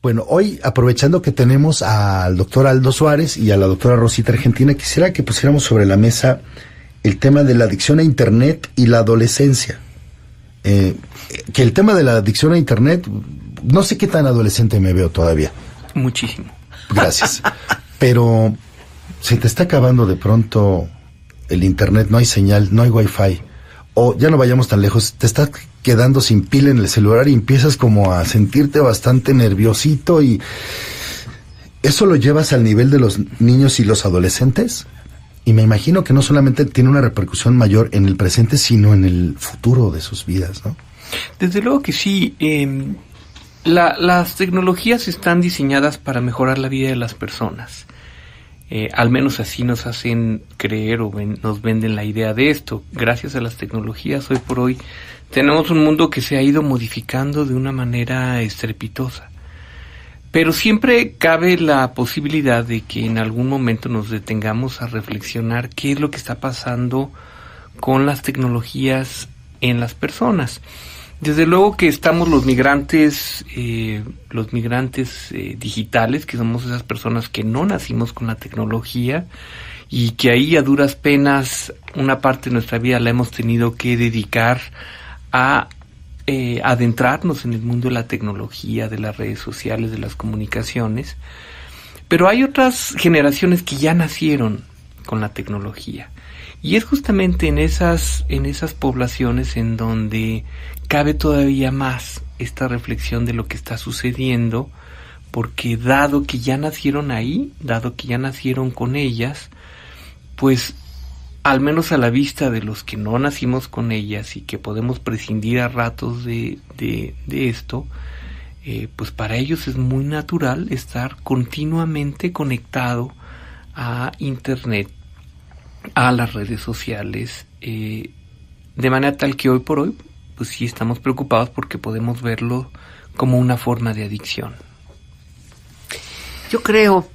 Bueno, hoy, aprovechando que tenemos al doctor Aldo Suárez y a la doctora Rosita Argentina, quisiera que pusiéramos sobre la mesa el tema de la adicción a Internet y la adolescencia. Que el tema de la adicción a Internet, no sé qué tan adolescente me veo todavía. Muchísimo. Gracias. Pero se te está acabando de pronto el Internet, no hay señal, no hay Wi-Fi. O ya no vayamos tan lejos, te estás quedando sin pila en el celular y empiezas como a sentirte bastante nerviosito, y ¿eso lo llevas al nivel de los niños y los adolescentes? Y me imagino que no solamente tiene una repercusión mayor en el presente, sino en el futuro de sus vidas, ¿no? Desde luego que sí. Las tecnologías están diseñadas para mejorar la vida de las personas. Al menos así nos hacen creer o nos venden la idea de esto. Gracias a las tecnologías, hoy por hoy, tenemos un mundo que se ha ido modificando de una manera estrepitosa. Pero siempre cabe la posibilidad de que en algún momento nos detengamos a reflexionar qué es lo que está pasando con las tecnologías en las personas. Desde luego que estamos los migrantes digitales, que somos esas personas que no nacimos con la tecnología y que ahí a duras penas una parte de nuestra vida la hemos tenido que dedicar a adentrarnos en el mundo de la tecnología, de las redes sociales, de las comunicaciones. Pero hay otras generaciones que ya nacieron con la tecnología. Y es justamente en esas poblaciones en donde cabe todavía más esta reflexión de lo que está sucediendo, porque dado que ya nacieron ahí, dado que ya nacieron con ellas, pues al menos a la vista de los que no nacimos con ellas y que podemos prescindir a ratos de esto, pues para ellos es muy natural estar continuamente conectado a Internet, a las redes sociales, de manera tal que hoy por hoy pues sí estamos preocupados porque podemos verlo como una forma de adicción. Yo creo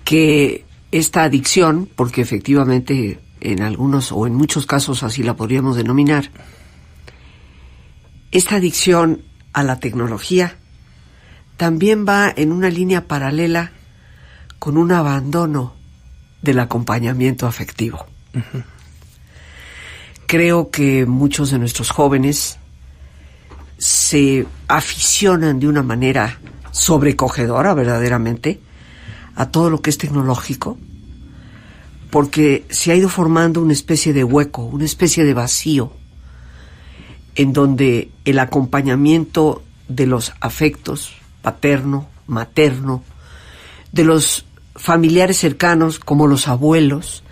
que esta adicción, porque efectivamente en algunos o en muchos casos así la podríamos denominar, esta adicción a la tecnología también va en una línea paralela con un abandono del acompañamiento afectivo. Uh-huh. Creo que muchos de nuestros jóvenes se aficionan de una manera sobrecogedora, verdaderamente, a todo lo que es tecnológico, porque se ha ido formando una especie de hueco, una especie de vacío, en donde el acompañamiento de los afectos paterno, materno, de los familiares cercanos como los abuelos,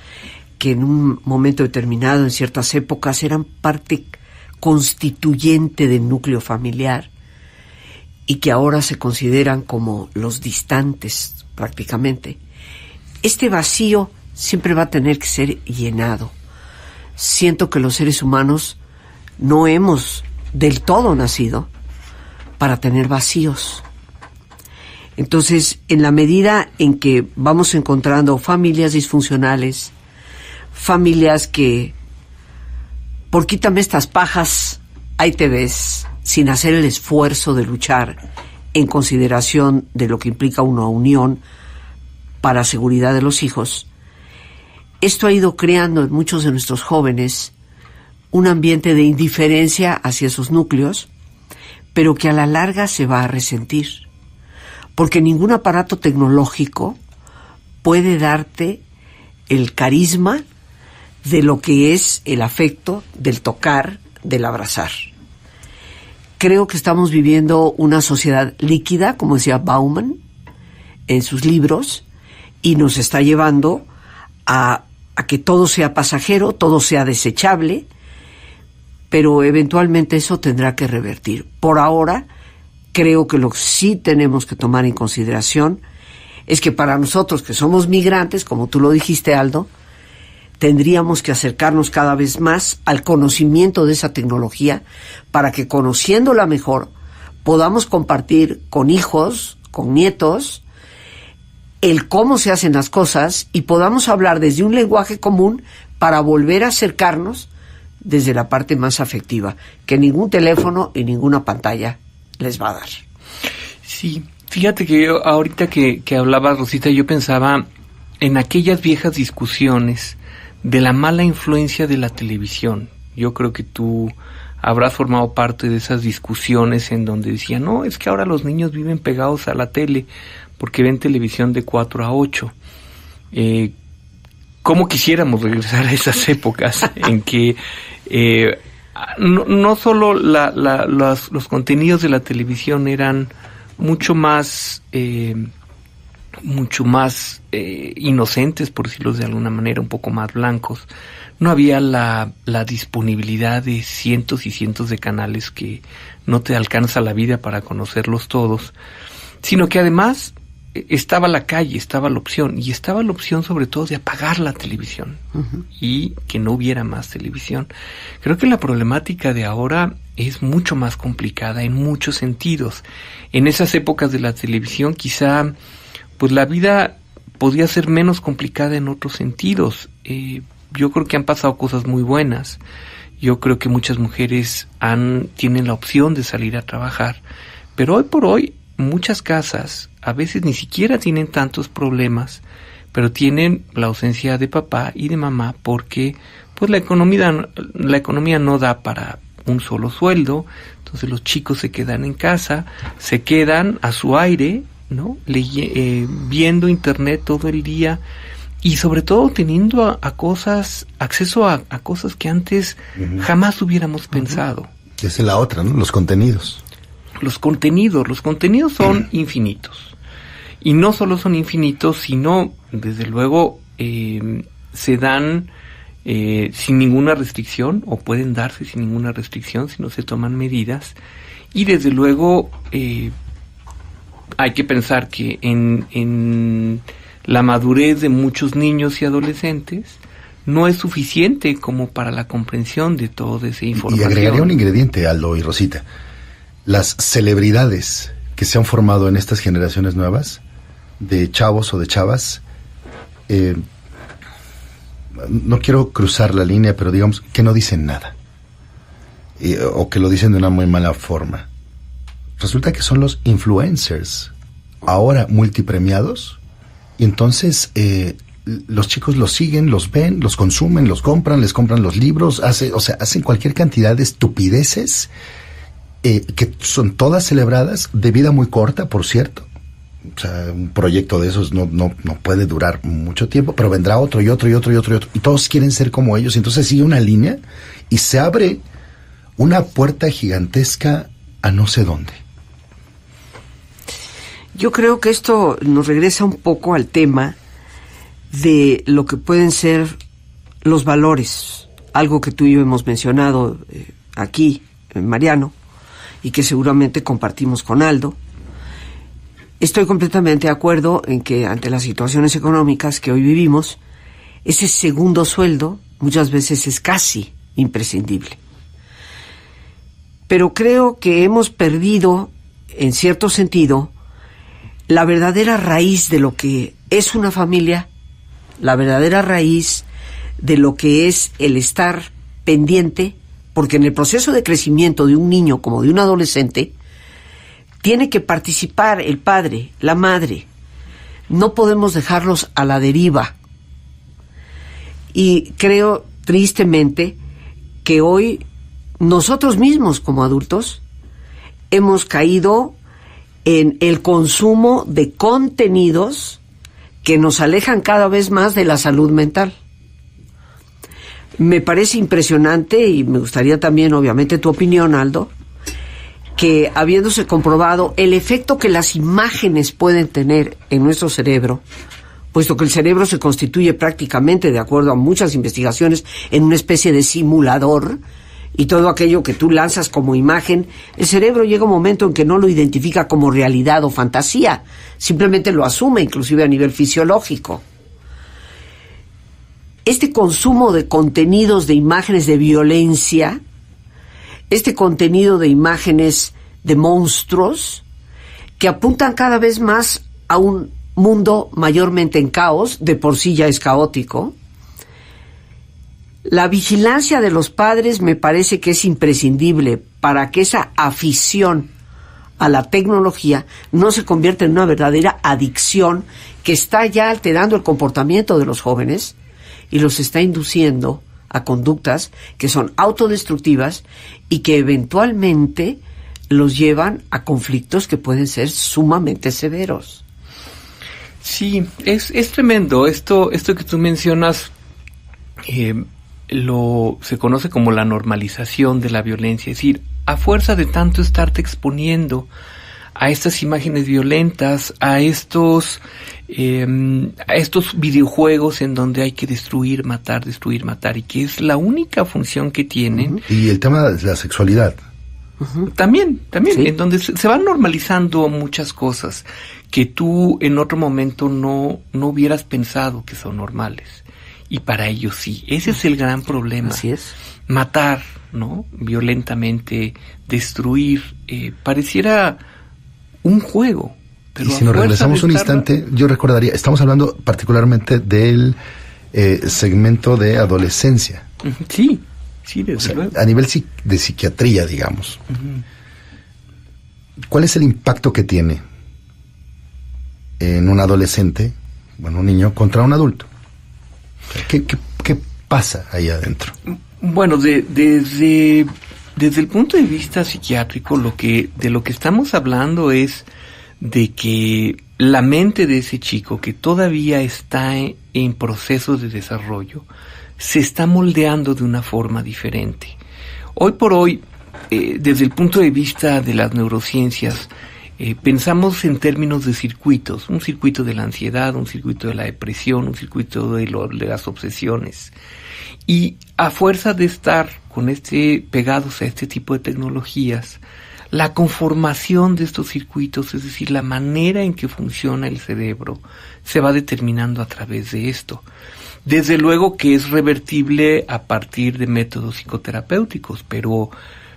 que en un momento determinado, en ciertas épocas, eran parte constituyente del núcleo familiar y que ahora se consideran como los distantes prácticamente. Este vacío siempre va a tener que ser llenado. Siento que los seres humanos no hemos del todo nacido para tener vacíos. Entonces, en la medida en que vamos encontrando familias disfuncionales, familias que, por quítame estas pajas, ahí te ves, sin hacer el esfuerzo de luchar en consideración de lo que implica una unión para seguridad de los hijos, esto ha ido creando en muchos de nuestros jóvenes un ambiente de indiferencia hacia esos núcleos, pero que a la larga se va a resentir, porque ningún aparato tecnológico puede darte el carisma de lo que es el afecto, del tocar, del abrazar. Creo que estamos viviendo una sociedad líquida, como decía Bauman en sus libros, y nos está llevando a que todo sea pasajero, todo sea desechable, pero eventualmente eso tendrá que revertir. Por ahora, creo que lo que sí tenemos que tomar en consideración es que para nosotros que somos migrantes, como tú lo dijiste, Aldo, tendríamos que acercarnos cada vez más al conocimiento de esa tecnología para que, conociéndola mejor, podamos compartir con hijos, con nietos, el cómo se hacen las cosas y podamos hablar desde un lenguaje común para volver a acercarnos desde la parte más afectiva, que ningún teléfono y ninguna pantalla les va a dar. Sí, Fíjate que yo, ahorita que hablaba Rosita, yo pensaba en aquellas viejas discusiones de la mala influencia de la televisión. Yo creo que tú habrás formado parte de esas discusiones en donde decían, no, es que ahora los niños viven pegados a la tele porque ven televisión de 4 a 8. ¿Cómo quisiéramos regresar a esas épocas en que no solo los contenidos de la televisión eran mucho más inocentes, por decirlo de alguna manera, un poco más blancos? No había la disponibilidad de cientos y cientos de canales que no te alcanza la vida para conocerlos todos, sino que además estaba la calle, estaba la opción, y estaba la opción sobre todo de apagar la televisión y que no hubiera más televisión. Creo que la problemática de ahora es mucho más complicada en muchos sentidos. En esas épocas de la televisión quizá pues la vida podía ser menos complicada en otros sentidos. Yo creo que han pasado cosas muy buenas. Yo creo que muchas mujeres tienen la opción de salir a trabajar, pero hoy por hoy muchas casas a veces ni siquiera tienen tantos problemas, pero tienen la ausencia de papá y de mamá porque pues la economía no da para un solo sueldo. Entonces los chicos se quedan en casa, se quedan a su aire, ¿no? Viendo internet todo el día y sobre todo teniendo acceso a cosas que antes jamás hubiéramos pensado. Esa es la otra, ¿no? Los contenidos. Los contenidos son infinitos. Y no solo son infinitos, sino, desde luego, se dan sin ninguna restricción, o pueden darse sin ninguna restricción si no se toman medidas. Y desde luego, hay que pensar que en la madurez de muchos niños y adolescentes no es suficiente como para la comprensión de toda esa información. Y agregaría un ingrediente, Aldo y Rosita. Las celebridades que se han formado en estas generaciones nuevas, de chavos o de chavas, no quiero cruzar la línea, pero digamos que no dicen nada, o que lo dicen de una muy mala forma. Resulta que son los influencers, ahora multipremiados, y entonces los chicos los siguen, los ven, los consumen, los compran, les compran los libros, hacen cualquier cantidad de estupideces, que son todas celebradas, de vida muy corta, por cierto. O sea, un proyecto de esos no puede durar mucho tiempo, pero vendrá otro y otro y otro y otro y otro, y todos quieren ser como ellos, y entonces sigue una línea y se abre una puerta gigantesca a no sé dónde. Yo creo que esto nos regresa un poco al tema de lo que pueden ser los valores, algo que tú y yo hemos mencionado aquí, Mariano, y que seguramente compartimos con Aldo. Estoy completamente de acuerdo en que ante las situaciones económicas que hoy vivimos, ese segundo sueldo muchas veces es casi imprescindible. Pero creo que hemos perdido, en cierto sentido, la verdadera raíz de lo que es una familia, la verdadera raíz de lo que es el estar pendiente, porque en el proceso de crecimiento de un niño como de un adolescente, tiene que participar el padre, la madre. No podemos dejarlos a la deriva. Y creo, tristemente, que hoy nosotros mismos como adultos hemos caído en el consumo de contenidos que nos alejan cada vez más de la salud mental. Me parece impresionante, y me gustaría también, obviamente, tu opinión, Aldo, que habiéndose comprobado el efecto que las imágenes pueden tener en nuestro cerebro, puesto que el cerebro se constituye prácticamente, de acuerdo a muchas investigaciones, en una especie de simulador, y todo aquello que tú lanzas como imagen, el cerebro llega un momento en que no lo identifica como realidad o fantasía, simplemente lo asume, inclusive a nivel fisiológico. Este consumo de contenidos, de imágenes de violencia, este contenido de imágenes de monstruos, que apuntan cada vez más a un mundo mayormente en caos, de por sí ya es caótico. La vigilancia de los padres me parece que es imprescindible para que esa afición a la tecnología no se convierte en una verdadera adicción que está ya alterando el comportamiento de los jóvenes y los está induciendo a conductas que son autodestructivas y que eventualmente los llevan a conflictos que pueden ser sumamente severos? Sí, es tremendo. Esto que tú mencionas se conoce como la normalización de la violencia. Es decir, a fuerza de tanto estarte exponiendo a estas imágenes violentas, a estos videojuegos en donde hay que destruir, matar, y que es la única función que tienen. Y el tema de la sexualidad. También, ¿Sí? en donde se van normalizando muchas cosas que tú en otro momento no hubieras pensado que son normales. Y para ellos sí. Ese es el gran problema. Así es. Matar, ¿no? Violentamente, destruir, pareciera un juego. Pero y si nos regresamos un instante, yo recordaría, estamos hablando particularmente del segmento de adolescencia. Sí, desde luego. A nivel de psiquiatría, digamos. ¿Cuál es el impacto que tiene en un adolescente, bueno, un niño, contra un adulto? ¿Qué pasa ahí adentro? Bueno, desde el punto de vista psiquiátrico, de lo que estamos hablando es de que la mente de ese chico, que todavía está en proceso de desarrollo, se está moldeando de una forma diferente. Hoy por hoy, desde el punto de vista de las neurociencias, pensamos en términos de circuitos, un circuito de la ansiedad, un circuito de la depresión, un circuito de las obsesiones. Y a fuerza de estar pegados a este tipo de tecnologías, la conformación de estos circuitos, es decir, la manera en que funciona el cerebro, se va determinando a través de esto. Desde luego que es revertible a partir de métodos psicoterapéuticos, pero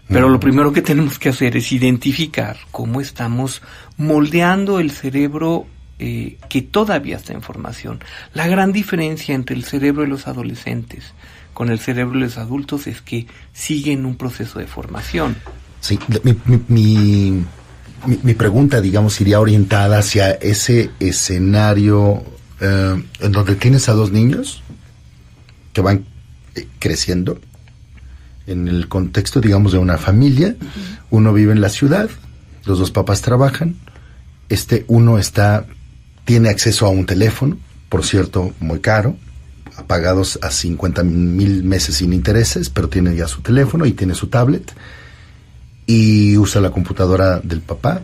lo primero que tenemos que hacer es identificar cómo estamos moldeando el cerebro que todavía está en formación. La gran diferencia entre el cerebro de los adolescentes con el cerebro de los adultos es que siguen un proceso de formación. Sí, mi pregunta, digamos, iría orientada hacia ese escenario en donde tienes a dos niños que van creciendo en el contexto, digamos, de una familia. Uno vive en la ciudad, los dos papás trabajan, uno tiene acceso a un teléfono, por cierto, muy caro, pagados a 50,000 meses sin intereses, pero tiene ya su teléfono y tiene su tablet, y usa la computadora del papá,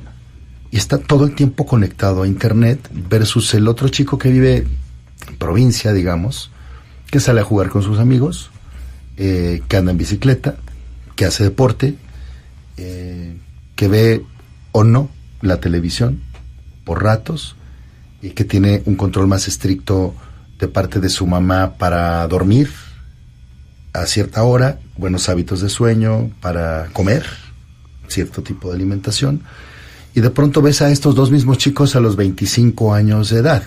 y está todo el tiempo conectado a internet, versus el otro chico que vive en provincia, digamos, que sale a jugar con sus amigos, que anda en bicicleta, que hace deporte, que ve o no la televisión por ratos, y que tiene un control más estricto de parte de su mamá para dormir a cierta hora, buenos hábitos de sueño, para comer cierto tipo de alimentación, y de pronto ves a estos dos mismos chicos a los 25 años de edad.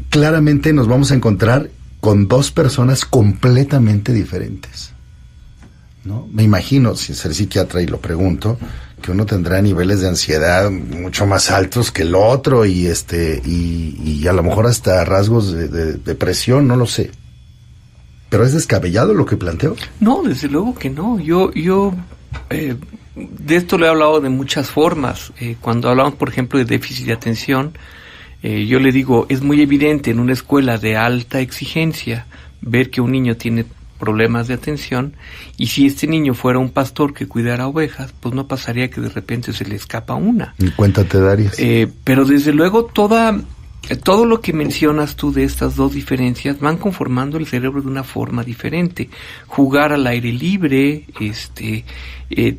Claramente nos vamos a encontrar con dos personas completamente diferentes, ¿no? Me imagino, sin ser psiquiatra y lo pregunto, que uno tendrá niveles de ansiedad mucho más altos que el otro y a lo mejor hasta rasgos de depresión, no lo sé. ¿Pero es descabellado lo que planteo? No, desde luego que no. Yo de esto le he hablado de muchas formas. Cuando hablamos, por ejemplo, de déficit de atención, yo le digo, es muy evidente en una escuela de alta exigencia ver que un niño tiene problemas de atención, y si este niño fuera un pastor que cuidara ovejas, pues no pasaría que de repente se le escapa una. Ni cuenta te darías. Pero desde luego todo lo que mencionas tú de estas dos diferencias van conformando el cerebro de una forma diferente. Jugar al aire libre,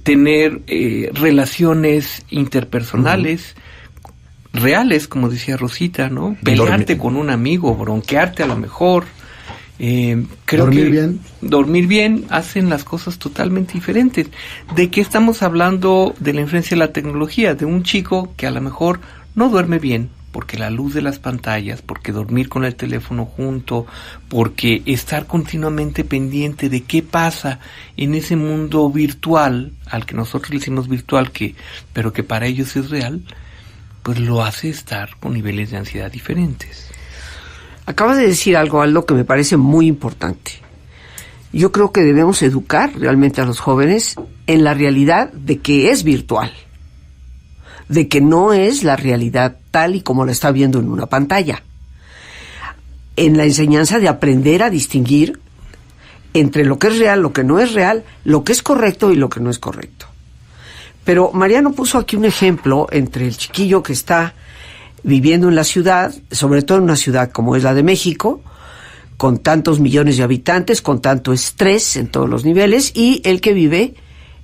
tener relaciones interpersonales reales, como decía Rosita, ¿no? Pelearte con un amigo, bronquearte a lo mejor. Creo que dormir bien hacen las cosas totalmente diferentes. ¿De qué estamos hablando? De la influencia de la tecnología, de un chico que a lo mejor no duerme bien, porque la luz de las pantallas, porque dormir con el teléfono junto, porque estar continuamente pendiente de qué pasa en ese mundo virtual, al que nosotros le decimos virtual, pero que para ellos es real, pues lo hace estar con niveles de ansiedad diferentes. Acabas de decir algo, Aldo, que me parece muy importante. Yo creo que debemos educar realmente a los jóvenes en la realidad de que es virtual, de que no es la realidad tal y como la está viendo en una pantalla. En la enseñanza de aprender a distinguir entre lo que es real, lo que no es real, lo que es correcto y lo que no es correcto. Pero Mariano puso aquí un ejemplo entre el chiquillo que está viviendo en la ciudad, sobre todo en una ciudad como es la de México, con tantos millones de habitantes, con tanto estrés en todos los niveles, y el que vive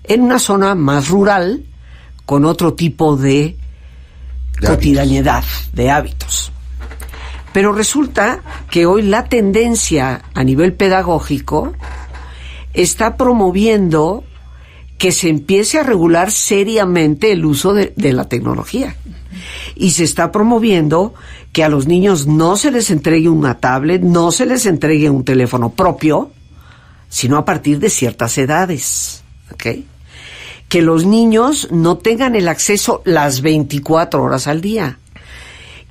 en una zona más rural, con otro tipo de cotidianidad, de hábitos. Pero resulta que hoy la tendencia a nivel pedagógico está promoviendo que se empiece a regular seriamente el uso de la tecnología. Y se está promoviendo que a los niños no se les entregue una tablet, no se les entregue un teléfono propio, sino a partir de ciertas edades, ¿ok? Que los niños no tengan el acceso las 24 horas al día.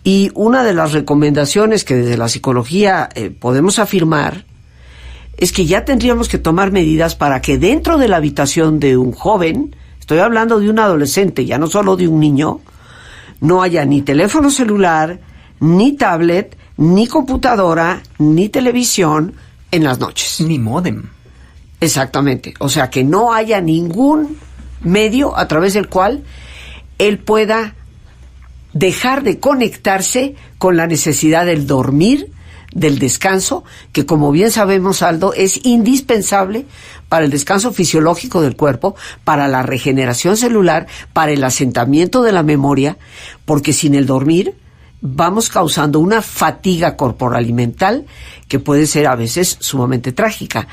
Y una de las recomendaciones que desde la psicología podemos afirmar es que ya tendríamos que tomar medidas para que dentro de la habitación de un joven, estoy hablando de un adolescente, ya no solo de un niño, no haya ni teléfono celular, ni tablet, ni computadora, ni televisión en las noches. Ni módem. Exactamente. O sea, que no haya ningún medio a través del cual él pueda dejar de conectarse con la necesidad del dormir, del descanso, que como bien sabemos, Aldo, es indispensable para el descanso fisiológico del cuerpo, para la regeneración celular, para el asentamiento de la memoria, porque sin el dormir vamos causando una fatiga corporal y mental que puede ser a veces sumamente trágica.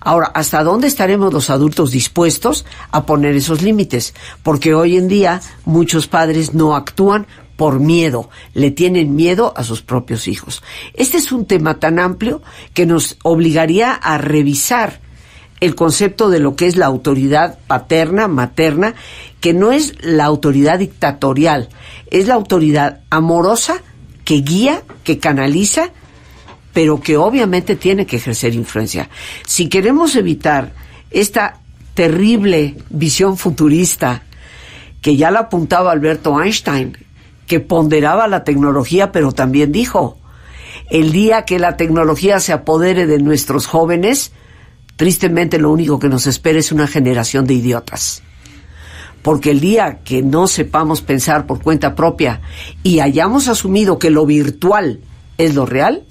Ahora, ¿hasta dónde estaremos los adultos dispuestos a poner esos límites? Porque hoy en día muchos padres no actúan por miedo, le tienen miedo a sus propios hijos. Este es un tema tan amplio que nos obligaría a revisar el concepto de lo que es la autoridad paterna, materna, que no es la autoridad dictatorial, es la autoridad amorosa que guía, que canaliza, pero que obviamente tiene que ejercer influencia. Si queremos evitar esta terrible visión futurista, que ya la apuntaba Alberto Einstein, que ponderaba la tecnología, pero también dijo, el día que la tecnología se apodere de nuestros jóvenes, tristemente lo único que nos espera es una generación de idiotas. Porque el día que no sepamos pensar por cuenta propia y hayamos asumido que lo virtual es lo real,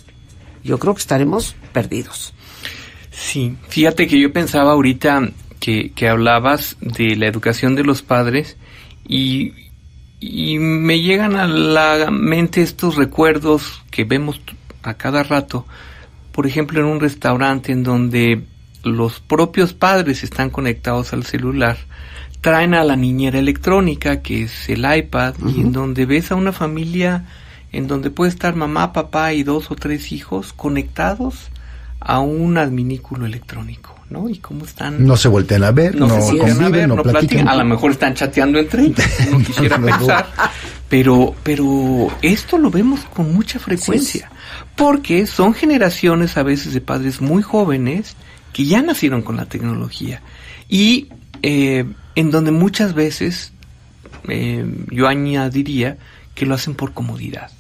yo creo que estaremos perdidos. Sí, fíjate que yo pensaba ahorita que hablabas de la educación de los padres y me llegan a la mente estos recuerdos que vemos a cada rato, por ejemplo en un restaurante en donde los propios padres están conectados al celular, traen a la niñera electrónica que es el iPad, y en donde ves a una familia en donde puede estar mamá, papá y 2 o 3 hijos conectados a un adminículo electrónico, ¿no? Y cómo están... No se voltean a ver, no conviven, no platican. A lo mejor están chateando entre ellos, no quisiera pensar. Pero esto lo vemos con mucha frecuencia, porque son generaciones a veces de padres muy jóvenes que ya nacieron con la tecnología y en donde muchas veces yo añadiría que lo hacen por comodidad,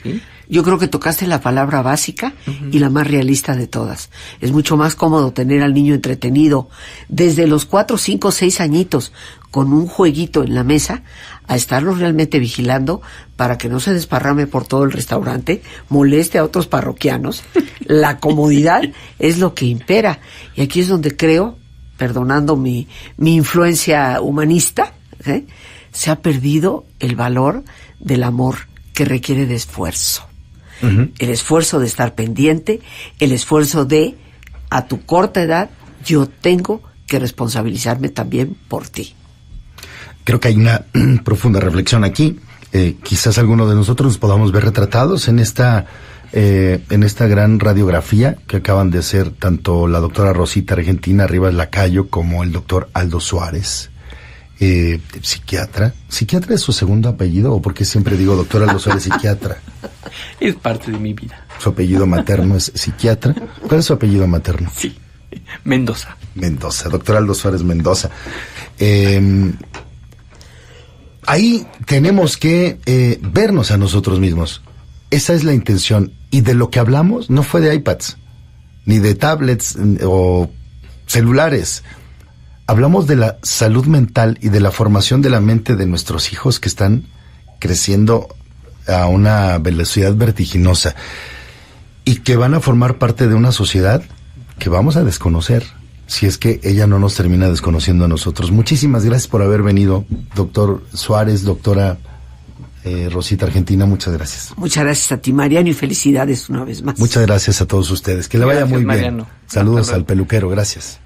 ¿sí? Yo creo que tocaste la palabra básica y la más realista de todas. Es mucho más cómodo tener al niño entretenido desde los 4, 5, 6 añitos con un jueguito en la mesa a estarlo realmente vigilando para que no se desparrame por todo el restaurante, moleste a otros parroquianos. La comodidad es lo que impera. Y aquí es donde creo, perdonando mi influencia humanista, se ha perdido el valor del amor que requiere de esfuerzo. El esfuerzo de estar pendiente, el esfuerzo de, a tu corta edad, yo tengo que responsabilizarme también por ti. Creo que hay una profunda reflexión aquí. quizás alguno de nosotros nos podamos ver retratados en esta gran radiografía que acaban de hacer tanto la doctora Rosita Argentina Rivas Lacayo como el doctor Aldo Suárez, psiquiatra. ¿Psiquiatra es su segundo apellido o por qué siempre digo doctor Aldo Suárez psiquiatra? Es parte de mi vida. Su apellido materno es psiquiatra. ¿Cuál es su apellido materno? Sí, Mendoza. Mendoza, doctor Aldo Suárez Mendoza. Ahí tenemos que vernos a nosotros mismos. Esa es la intención. Y de lo que hablamos no fue de iPads, ni de tablets o celulares. Hablamos de la salud mental y de la formación de la mente de nuestros hijos que están creciendo a una velocidad vertiginosa y que van a formar parte de una sociedad que vamos a desconocer, si es que ella no nos termina desconociendo a nosotros. Muchísimas gracias por haber venido, doctor Suárez, doctora Rosita Argentina, muchas gracias. Muchas gracias a ti, Mariano, y felicidades una vez más. Muchas gracias a todos ustedes. Que le vaya muy bien. Mariano. Saludos al peluquero, gracias.